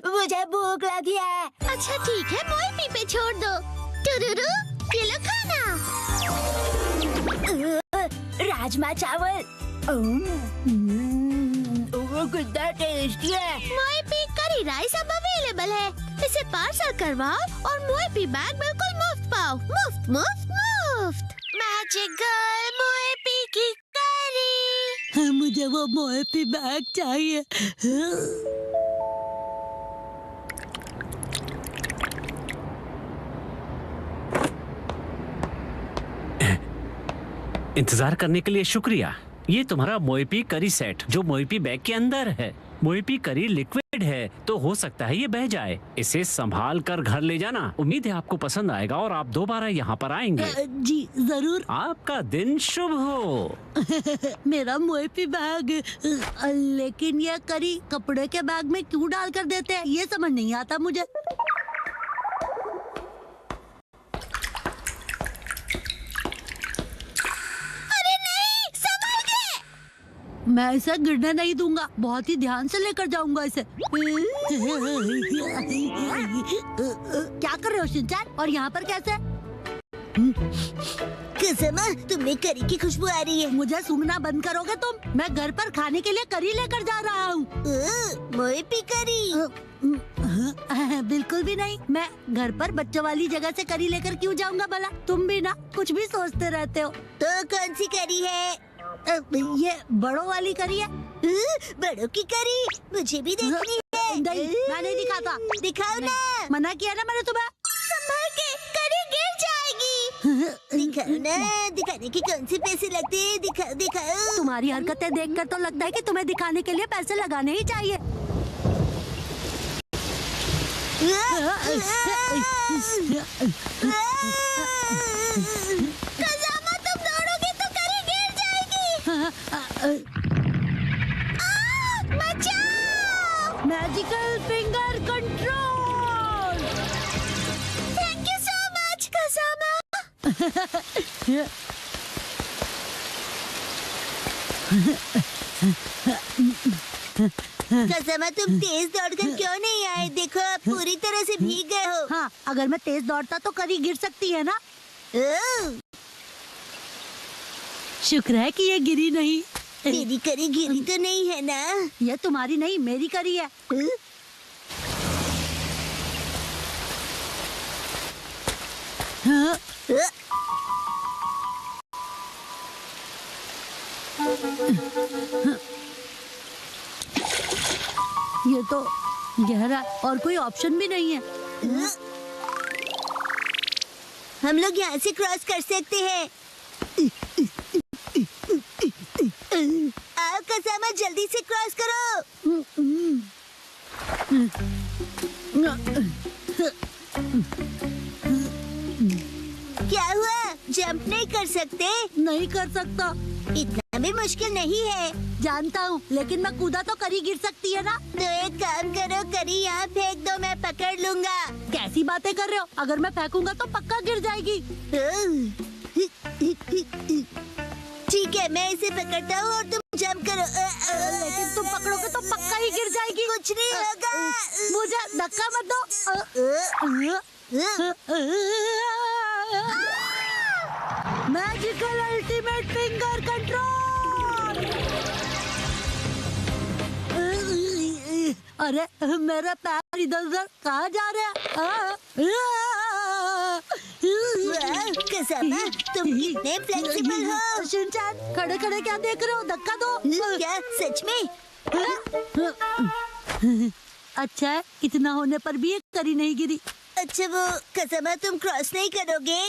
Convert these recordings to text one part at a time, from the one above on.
मुझे भूख लगी है। अच्छा ठीक है, मोएपी पे छोड़ दो। टुरुरु, ये लो खाना। राजमा चावल कितना टेस्टी है। मोएपी करी राइस अब अवेलेबल है। इसे पार्सल करवाओ और मोएपी बैग बिल्कुल मुफ्त पाओ। मुफ्त मुफ्त मुफ्त। मैजिकल मोएपी की करी। मुझे वो मोएपी बैग चाहिए। इंतजार करने के लिए शुक्रिया। ये तुम्हारा मोएपी करी सेट जो मोएपी बैग के अंदर है। मोएपी करी लिक्विड है तो हो सकता है ये बह जाए। इसे संभाल कर घर ले जाना। उम्मीद है आपको पसंद आएगा और आप दोबारा यहाँ पर आएंगे। जी जरूर। आपका दिन शुभ हो। मेरा मोएपी बैग। लेकिन ये करी कपड़े के बैग में क्यों डाल कर देते हैं, ये समझ नहीं आता मुझे। मैं इसे गिरने नहीं दूंगा, बहुत ही ध्यान से लेकर जाऊंगा इसे। क्या कर रहे हो शिनचैन, और यहाँ पर कैसे? कज़मा, तुम्हें करी की खुशबू आ रही है। मुझे सूंघना बंद करोगे तुम? मैं घर पर खाने के लिए करी लेकर जा रहा हूँ। मोएपी करी? बिल्कुल भी नहीं। मैं घर पर बच्चों वाली जगह से करी लेकर क्यों जाऊंगा भला? तुम भी ना कुछ भी सोचते रहते हो। तो कौन सी करी है? ये बड़ों वाली करी है। बड़ों की करी मुझे भी देखनी है। नहीं, मैं नहीं दिखाता। दिखाओ ना। मना किया ना मैंने तुम्हें। संभाल के, करी गिर जाएगी। दिखाओ ना, दिखाने के कौन से पैसे लगते हैं? दिखाओ दिखाओ। तुम्हारी हरकतें देखकर तो लगता है कि तुम्हें दिखाने के लिए पैसे लगाने ही चाहिए। कज़ामा, तुम दौड़ोगे तो करी गिर जाएगी। बचाओ! Magical finger control. Thank you so much Kazama. Kazama, तुम तेज दौड़कर क्यों नहीं आए? देखो आप पूरी तरह से भीग गए हो। हाँ, अगर मैं तेज दौड़ता तो करी गिर सकती है ना। शुक्र है कि ये गिरी नहीं। मेरी करी गिरी तो नहीं है ना? ये तुम्हारी नहीं, मेरी करी है। हाँ? ये तो गहरा और कोई ऑप्शन भी नहीं है। हम लोग यहाँ से क्रॉस कर सकते हैं। आओ कज़ामा, जल्दी से क्रॉस करो। क्या हुआ? जंप नहीं कर सकते? नहीं कर सकता। इतना भी मुश्किल नहीं है। जानता हूँ, लेकिन मैं कूदा तो करी गिर सकती है ना। तो एक काम करो, करी यहाँ फेंक दो, मैं पकड़ लूंगा। कैसी बातें कर रहे हो? अगर मैं फेंकूंगा तो पक्का गिर जाएगी। ठीक है, मैं इसे पकड़ता हूँ और तुम जंप करो। लेकिन तुम पकड़ोगे तो पक्का ही गिर जाएगी। कुछ नहीं होगा। मुझे धक्का मत दो। Magical ultimate finger control. अरे मेरा पैर इधर उधर कहाँ जा रहा है? कज़ामा, तुम कितने फ्लेक्सिबल हो। शिनचैन, खड़े खड़े क्या देख रहे हो? धक्का दो। क्या सच में? अच्छा है, इतना होने पर भी ये करी नहीं गिरी। अच्छा वो कज़ामा, तुम क्रॉस नहीं करोगे?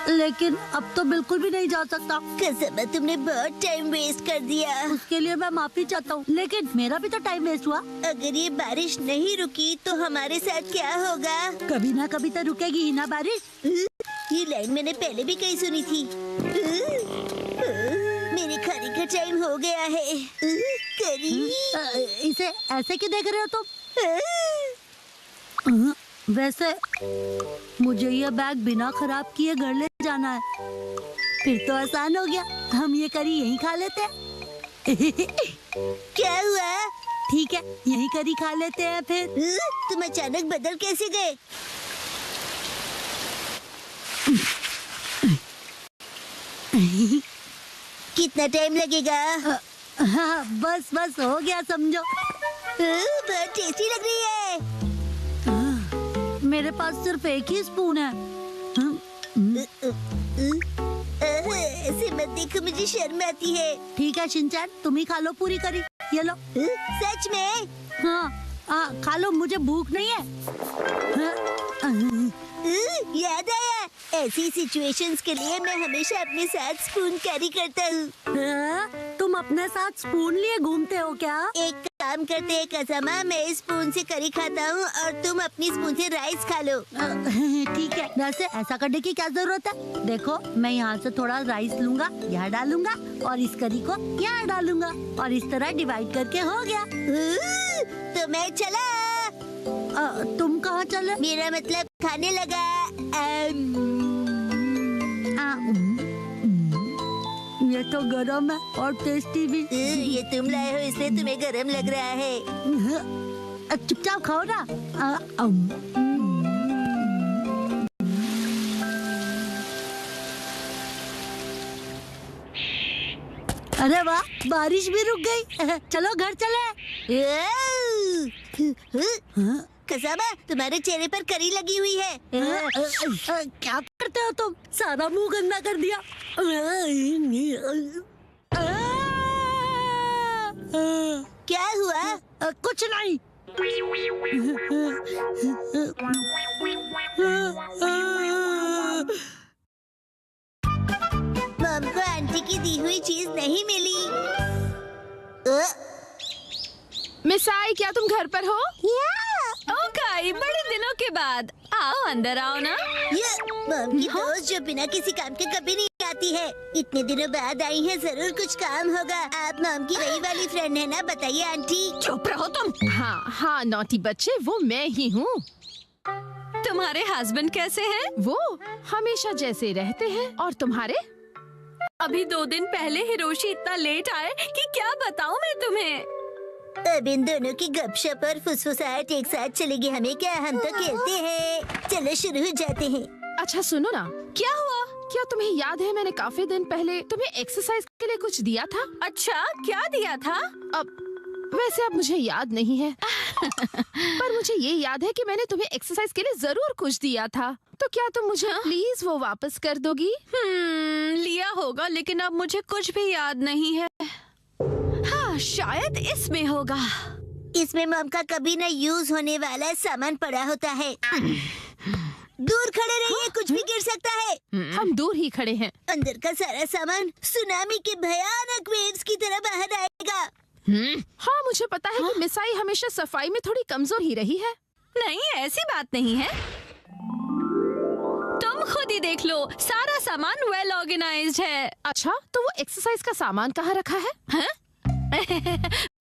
लेकिन अब तो बिल्कुल भी नहीं जा सकता। कज़ामा, तुमने बहुत टाइम वेस्ट कर दिया। उसके लिए मैं माफी चाहता हूँ, लेकिन मेरा भी तो टाइम वेस्ट हुआ। अगर ये बारिश नहीं रुकी तो हमारे साथ क्या होगा? कभी ना कभी तो रुकेगी ही ना बारिश। ये लाइन मैंने पहले भी कहीं सुनी थी। मेरे खाने का टाइम हो गया है। करी, इसे ऐसे क्यों देख रहे हो तुम? वैसे मुझे ये बैग बिना खराब किए घर ले जाना है। फिर तो आसान हो गया, हम ये करी यहीं खा लेते हैं। क्या हुआ? ठीक है, यही करी खा लेते हैं फिर। तुम अचानक बदल कैसे गए? कितना टाइम लगेगा? हाँ, बस बस हो गया समझो। बहुत टेस्टी लग रही है। मेरे पास सिर्फ एक ही स्पून है। ऐसे मत देखो, मुझे शर्म आती है। ठीक है शिनचैन, तुम ही खा लो पूरी करी। ये लो। सच में? हाँ, खा लो, मुझे भूख नहीं है। याद आया, ऐसी सिचुएशंस के लिए मैं हमेशा अपने साथ स्पून कैरी करता हूँ। तुम अपने साथ स्पून लिए घूमते हो क्या? एक काम करते हैं कसामा, मैं इस स्पून से करी खाता हूँ और तुम अपनी स्पून से राइस खा लो। ठीक है, वैसे ऐसा करने की क्या जरूरत है? देखो, मैं यहाँ से थोड़ा राइस लूंगा, यहाँ डालूंगा और इस करी को यहाँ डालूंगा और इस तरह डिवाइड करके हो गया। तो मैं चला। तुम कहाँ चले? मेरा मतलब खाने लगा। ये तो गरम है और टेस्टी भी। ये तुम लाए हो इसलिए तुम्हें गरम लग रहा है। चुपचाप खाओ ना। अरे वाह, बारिश भी रुक गई। चलो घर चले। कसाबा, तुम्हारे चेहरे पर करी लगी हुई है। क्या करते हो तुम? सारा मुंह गंदा कर दिया। क्या हुआ? कुछ नहीं। मम को आंटी की दी हुई चीज नहीं मिली। मिसाई, क्या तुम घर पर हो? ओके, बड़े दिनों के बाद। आओ, अंदर आओ ना। ये मम की दोस्त जो बिना किसी काम के कभी नहीं आती है, इतने दिनों बाद आई है, जरूर कुछ काम होगा। आप मम की वही वाली फ्रेंड है ना? बताइए आंटी। चुप रहो तुम। हाँ, नॉटी बच्चे, वो मैं ही हूँ। तुम्हारे हस्बैंड कैसे हैं? वो हमेशा जैसे रहते हैं। और तुम्हारे? अभी 2 दिन पहले हिरोशी इतना लेट आए कि क्या बताऊं मैं तुम्हें। अब इन दोनों की गपशप और फुसफुसाहट एक साथ चलेगी हमें क्या? हम तो खेलते हैं। चलो शुरू हो जाते हैं। अच्छा सुनो ना, क्या हुआ? क्या तुम्हें याद है मैंने काफी दिन पहले तुम्हें एक्सरसाइज के लिए कुछ दिया था? अच्छा, क्या दिया था? वैसे अब मुझे याद नहीं है। पर मुझे ये याद है कि मैंने तुम्हें एक्सरसाइज के लिए जरूर कुछ दिया था। तो क्या तुम मुझे प्लीज वो वापस कर दोगी? लिया होगा, लेकिन अब मुझे कुछ भी याद नहीं है। हाँ, शायद इसमें होगा। इसमें मम का कभी न यूज होने वाला सामान पड़ा होता है। दूर खड़े रहिए, कुछ भी गिर सकता है। हम दूर ही खड़े हैं। अंदर का सारा सामान सुनामी के भयानक वेव्स की तरह बाहर आएगा। हाँ, मुझे पता है कि मिसाई हमेशा सफाई में थोड़ी कमजोर ही रही है। नहीं, ऐसी बात नहीं है। तुम खुद ही देख लो, सारा सामान वेल ऑर्गेनाइज्ड है। अच्छा, तो वो एक्सरसाइज का सामान कहाँ रखा है? हाँ?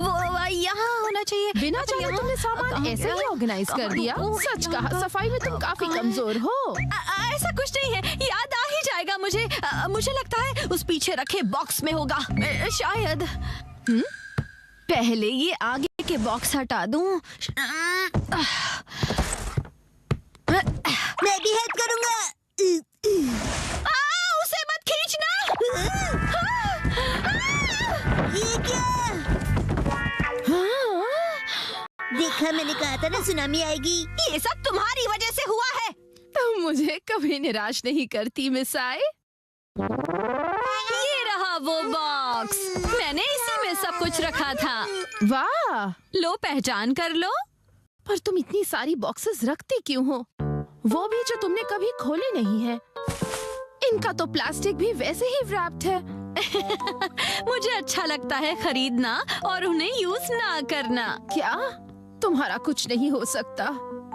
वो यहाँ होना चाहिए। बिना जाने तुमने सामान ऐसे ही ऑर्गेनाइज कर दिया। सच कहा, सफाई में तुम काफी कमजोर हो। ऐसा कुछ नहीं है, याद आ ही जाएगा मुझे। मुझे लगता है उस पीछे रखे बॉक्स में होगा। शायद। पहले ये आगे के बॉक्स हटा दूं। मैं भी हेल्प करूँगा। उसे मत खींचना। ये क्या? देखा, मैंने कहा था ना सुनामी आएगी। ये सब तुम्हारी वजह से हुआ है। तुम मुझे कभी निराश नहीं करती मिसाई। ये रहा वो बॉक्स, मैंने इसी में सब कुछ रखा था। वाह, लो, पहचान कर लो। पर तुम इतनी सारी बॉक्सेस रखती क्यों हो? वो भी जो तुमने कभी खोले नहीं है। इनका तो प्लास्टिक भी वैसे ही रैप्ड है। मुझे अच्छा लगता है खरीदना और उन्हें यूज ना करना। क्या? तुम्हारा कुछ नहीं हो सकता।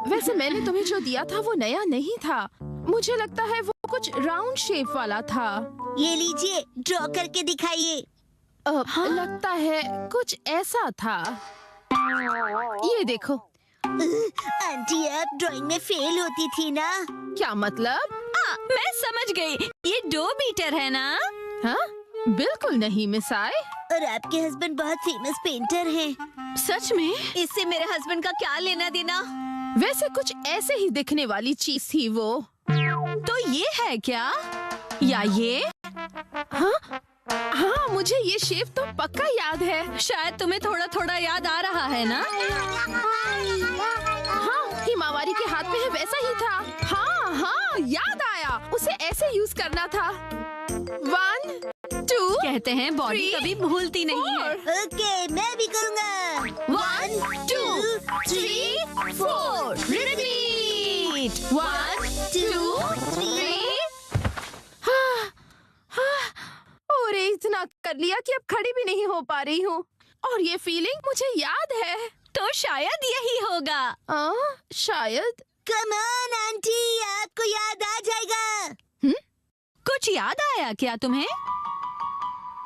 वैसे मैंने तुम्हें जो दिया था वो नया नहीं था। मुझे लगता है वो कुछ राउंड शेप वाला था। ये लीजिए, ड्रॉ करके दिखाइए। लगता है कुछ ऐसा था। ये देखो। आंटी, आप ड्राइंग में फेल होती थी ना? क्या मतलब? मैं समझ गई, ये डो बीटर है ना? हाँ? बिल्कुल नहीं मिस आय। और आपके हस्बैंड बहुत फेमस पेंटर हैं। सच में? इससे मेरे हस्बैंड का क्या लेना देना? वैसे कुछ ऐसे ही दिखने वाली चीज थी वो। तो ये है क्या? या ये? हाँ, मुझे ये शेप तो पक्का याद है। शायद तुम्हें थोड़ा थोड़ा याद आ रहा है ना? हाँ, हिमावारी के हाथ में है वैसा ही था। हाँ हाँ, याद आया, उसे ऐसे यूज करना था। 1 2 कहते हैं बॉडी 3 कभी भूलती नहीं है। ओके, मैं भी करूँगा। 1 2 3 4 रिपीट। 1 2 3। और इतना कर लिया कि अब खड़ी भी नहीं हो पा रही हूँ। और ये फीलिंग मुझे याद है। तो शायद यही होगा। शायद। कम ऑन आंटी, आपको याद आ जाएगा। कुछ याद आया क्या तुम्हें?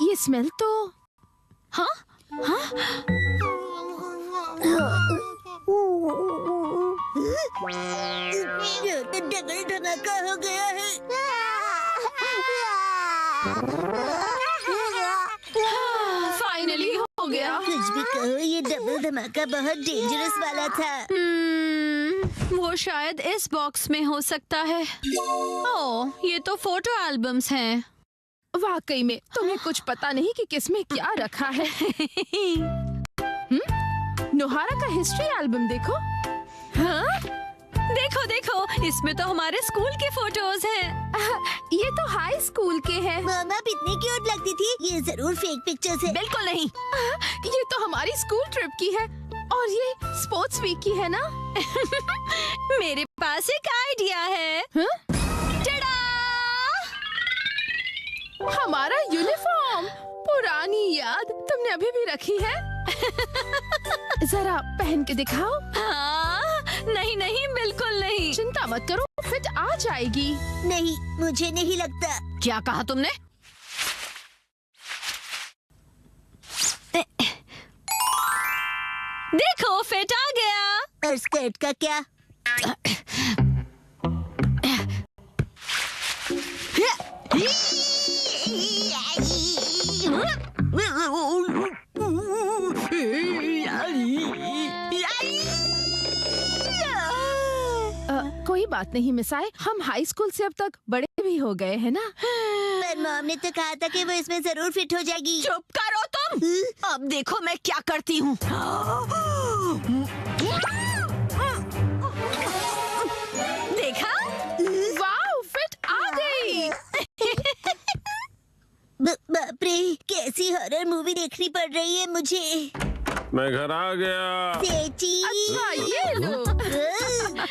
ये स्मेल तो। हाँ हाँ, ये तो डबल धमाका हो गया है। फाइनली हो गया। कुछ भी कहो, ये डबल धमाका बहुत डेंजरस वाला था। वो शायद इस बॉक्स में हो सकता है। ओह, ये तो फोटो एल्बम्स हैं। वाकई में तुम्हें कुछ पता नहीं कि किसमें क्या रखा है। नोहारा का हिस्ट्री एल्बम देखो। हाँ? देखो देखो, इसमें तो हमारे स्कूल के फोटोज हैं। ये तो हाई स्कूल के हैं। मामा इतनी क्यूट लगती थी। ये जरूर फेक पिक्चर्स है। बिल्कुल नहीं। ये तो हमारी स्कूल ट्रिप की है। और ये स्पोर्ट्स वीक की है ना? मेरे पास एक आइडिया है। टडा! हमारा यूनिफॉर्म, पुरानी याद तुमने अभी भी रखी है? जरा पहन के दिखाओ। हाँ, नहीं नहीं, बिल्कुल नहीं। चिंता मत करो, फिट आ जाएगी। नहीं, मुझे नहीं लगता। क्या कहा तुमने? देखो, फिट आ गया। और स्कर्ट का क्या? कोई बात नहीं मिसाई, हम हाई स्कूल से अब तक बड़े भी हो गए हैं ना। पर मॉम ने तो कहा था कि वो इसमें जरूर फिट हो जाएगी। चुप करो तुम। अब देखो मैं क्या करती हूँ। देखा? वाओ, फिट आ गई। बाप रे, कैसी हॉरर मूवी देखनी पड़ रही है मुझे। मैं घर आ गया। सेची। अच्छा, ये लो।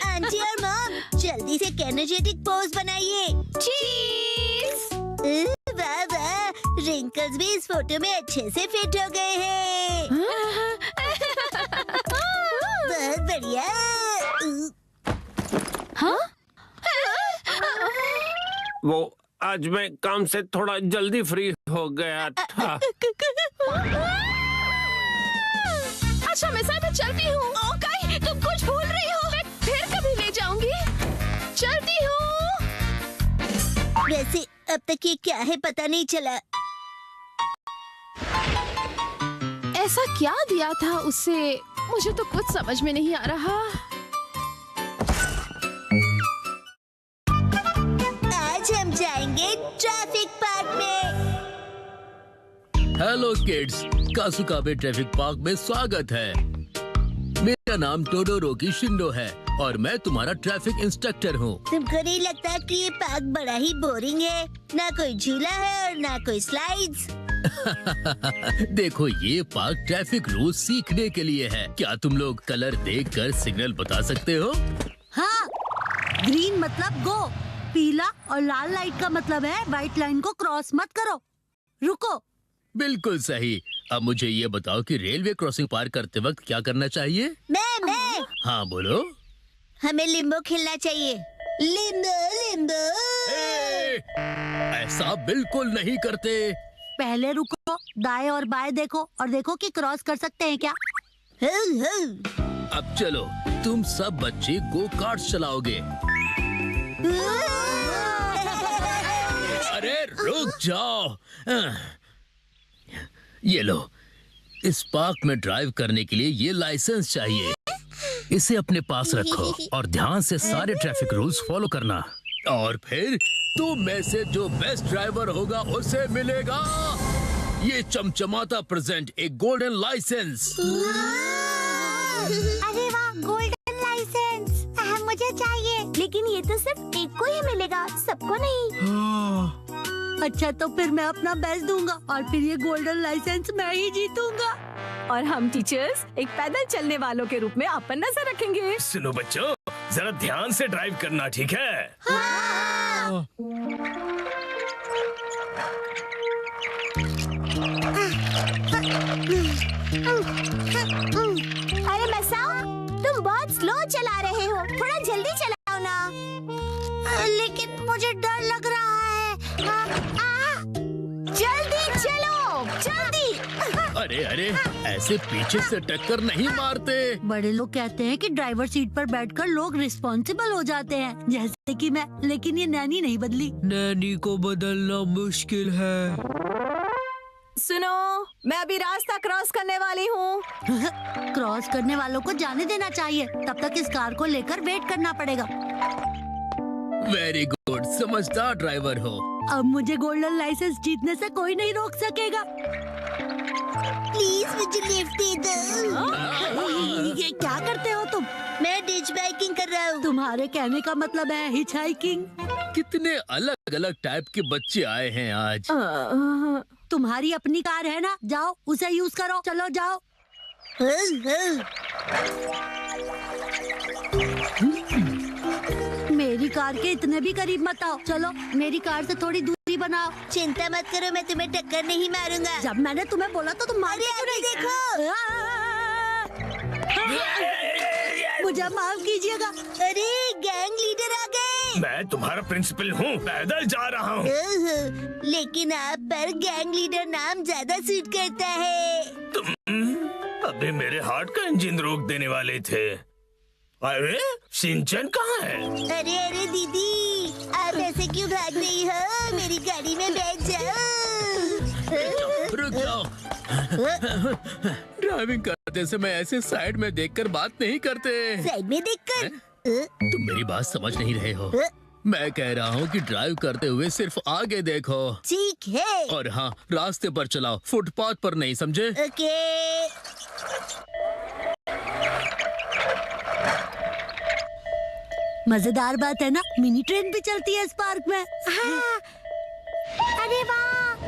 आंटी और मॉम, जल्दी से एनर्जेटिक पोज बनाइए। चीज। वाह वाह, रिंकल्स भी इस फोटो में अच्छे से फिट हो गए हैं। बहुत बढ़िया। वो आज मैं काम से थोड़ा जल्दी फ्री हो गया था। अच्छा मिसाई, मैं चलती हूँ। ओके, तुम कुछ भूल रही हो। मैं फिर कभी ले जाऊंगी। चलती हूँ। वैसे अब तक ये क्या है पता नहीं चला। ऐसा क्या दिया था उसे, मुझे तो कुछ समझ में नहीं आ रहा। आज हम जाएंगे ट्रैफिक पार्क में। हेलो किड्स, कासुकाबे ट्रैफिक पार्क में स्वागत है। मेरा नाम टोडोरोकी शिंडो है और मैं तुम्हारा ट्रैफिक इंस्ट्रक्टर हूँ। तुमको नहीं लगता कि ये पार्क बड़ा ही बोरिंग है? ना कोई झूला है और ना कोई स्लाइड्स। देखो, ये पार्क ट्रैफिक रूल्स सीखने के लिए है। क्या तुम लोग कलर देखकर सिग्नल बता सकते हो? हाँ, ग्रीन मतलब गो, पीला और लाल लाइट का मतलब है व्हाइट लाइन को क्रॉस मत करो, रुको। बिल्कुल सही। अब मुझे ये बताओ कि रेलवे क्रॉसिंग पार करते वक्त क्या करना चाहिए? मैं हाँ बोलो। हमें लिम्बो खेलना चाहिए। Limbo Limbo. ऐसा बिल्कुल नहीं करते। पहले रुको, दाएं और बाएं देखो और देखो कि क्रॉस कर सकते हैं क्या। अब चलो, तुम सब बच्चे गो कार्ट चलाओगे। अरे रुक जाओ। ये लो, इस पार्क में ड्राइव करने के लिए ये लाइसेंस चाहिए। इसे अपने पास रखो और ध्यान से सारे ट्रैफिक रूल्स फॉलो करना। और फिर तुम में से जो बेस्ट ड्राइवर होगा उसे मिलेगा ये चमचमाता प्रेजेंट, एक गोल्डन लाइसेंस। अरे वाह, गोल्डन लाइसेंस मुझे चाहिए। लेकिन ये तो सिर्फ एक को ही मिलेगा, सबको नहीं। अच्छा तो फिर मैं अपना बेस्ट दूंगा और फिर ये गोल्डन लाइसेंस मैं ही जीतूंगा। और हम टीचर्स एक पैदल चलने वालों के रूप में आप पर नजर रखेंगे। सुनो बच्चों, जरा ध्यान से ड्राइव करना, ठीक है? अरे मसाओ, तुम बहुत स्लो चला रहे हो, थोड़ा जल्दी चलाओ ना। लेकिन मुझे डर लग रहा है। जल्दी चलो, जल्दी। अरे अरे, ऐसे पीछे से टक्कर नहीं मारते। बड़े लोग कहते हैं कि ड्राइवर सीट पर बैठकर लोग रिस्पॉन्सिबल हो जाते हैं, जैसे कि मैं। लेकिन ये नैनी नहीं बदली। नैनी को बदलना मुश्किल है। सुनो, मैं अभी रास्ता क्रॉस करने वाली हूँ। क्रॉस करने वालों को जाने देना चाहिए, तब तक इस कार को लेकर वेट करना पड़ेगा। वेरी गुड, समझदार ड्राइवर हो। अब मुझे गोल्डन लाइसेंस जीतने से कोई नहीं रोक सकेगा। प्लीज मुझे लिफ्ट दे दो। ये क्या करते हो तुम? मैं डिच बाइकिंग कर रहा हूँ। तुम्हारे कहने का मतलब है हिच हाइकिंग। कितने अलग अलग टाइप के बच्चे आए हैं आज। तुम्हारी अपनी कार है ना, जाओ उसे यूज करो। चलो जाओ। मेरी कार के इतने भी करीब मत आओ। चलो मेरी कार से थोड़ी दूरी बनाओ। चिंता मत करो, मैं तुम्हें टक्कर नहीं मारूंगा। जब मैंने तुम्हें बोला तो तुम मारे क्यों नहीं? मुझे माफ कीजिएगा। अरे गैंग लीडर आ गए। मैं तुम्हारा प्रिंसिपल हूँ, पैदल जा रहा हूँ। लेकिन आप पर गैंग लीडर नाम ज्यादा सूट करता है। अबे मेरे हार्ट का इंजन रोक देने वाले थे। अरे सिंचन कहाँ है? अरे अरे दीदी, आप ऐसे क्यों भाग रही हो? मेरी गाड़ी में बैठ जाओ। रुक जाओ। ड्राइविंग करते समय ऐसे साइड में देखकर बात नहीं करते। साइड में देखकर? तुम मेरी बात समझ नहीं रहे हो। मैं कह रहा हूँ कि ड्राइव करते हुए सिर्फ आगे देखो। ठीक है। और हाँ, रास्ते पर चलाओ, फुटपाथ पर नहीं, समझे? ओके। मजेदार बात है ना, मिनी ट्रेन भी चलती है इस पार्क में। हाँ। अरे वाह,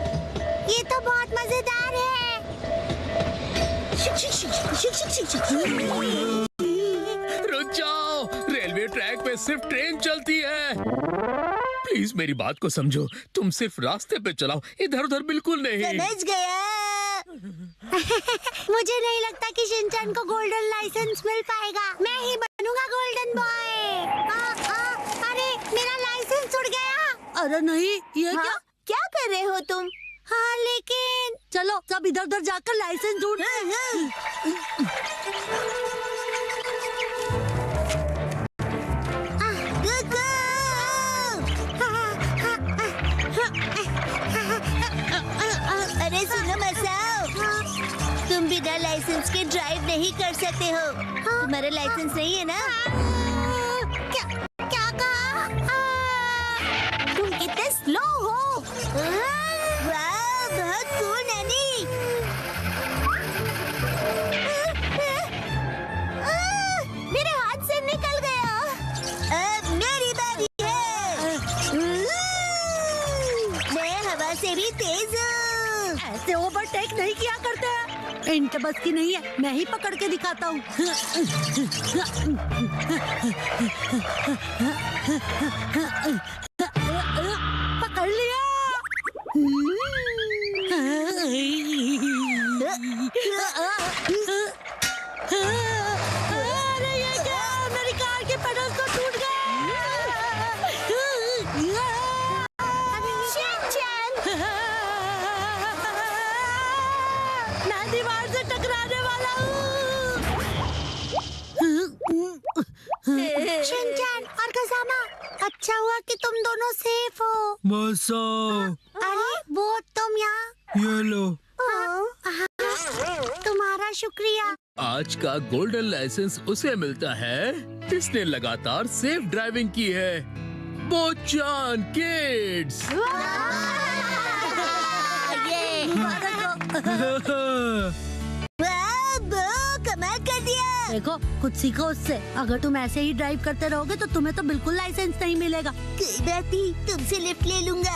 ये तो बहुत मजेदार है। रुक जाओ, रेलवे ट्रैक पे सिर्फ ट्रेन चलती है। प्लीज मेरी बात को समझो, तुम सिर्फ रास्ते पे चलाओ, इधर उधर बिल्कुल नहीं। समझ गया। मुझे नहीं लगता कि शिनचैन को गोल्डन लाइसेंस मिल पाएगा। मैं ही बनूंगा गोल्डन बॉय। अरे मेरा लाइसेंस उड़ गया। अरे नहीं, ये हाँ? क्या? क्या कर रहे हो तुम? हाँ लेकिन चलो सब इधर उधर जाकर लाइसेंस ढूंढते। अरे सुनो मसाओ, तुम बिना लाइसेंस के ड्राइव नहीं कर सकते हो। तुम्हारा लाइसेंस नहीं है ना? क्या कहा? तुम कितने स्लो हो। वाह, बहुत कूल नैनी। मेरे हाथ से निकल गया। अब मेरी बारी है। मैं हवा से भी तेज हूँ। ऐसे ओवरटेक नहीं किया करते हैं। इनके बस की नहीं है, मैं ही पकड़ के दिखाता हूँ। पकड़ लिया। अरे ये क्या? मेरी कार के पेडल्स तो टूट गए। मैं दीवार से टकराने वाला हूँ। शिनचैन और खजाना, अच्छा हुआ कि तुम दोनों सेफ हो। मसा, अरे बोट तुम यहाँ। ये लो। तुम्हारा शुक्रिया। आज का गोल्डन लाइसेंस उसे मिलता है जिसने लगातार सेफ ड्राइविंग की है। बोचान किड्स। कमाल कर दिया। देखो कुछ सीखो उससे। अगर तुम ऐसे ही ड्राइव करते रहोगे तो तुम्हें तो बिल्कुल लाइसेंस नहीं मिलेगा। कोई बात नहीं, तुमसे लिफ्ट ले लूंगा।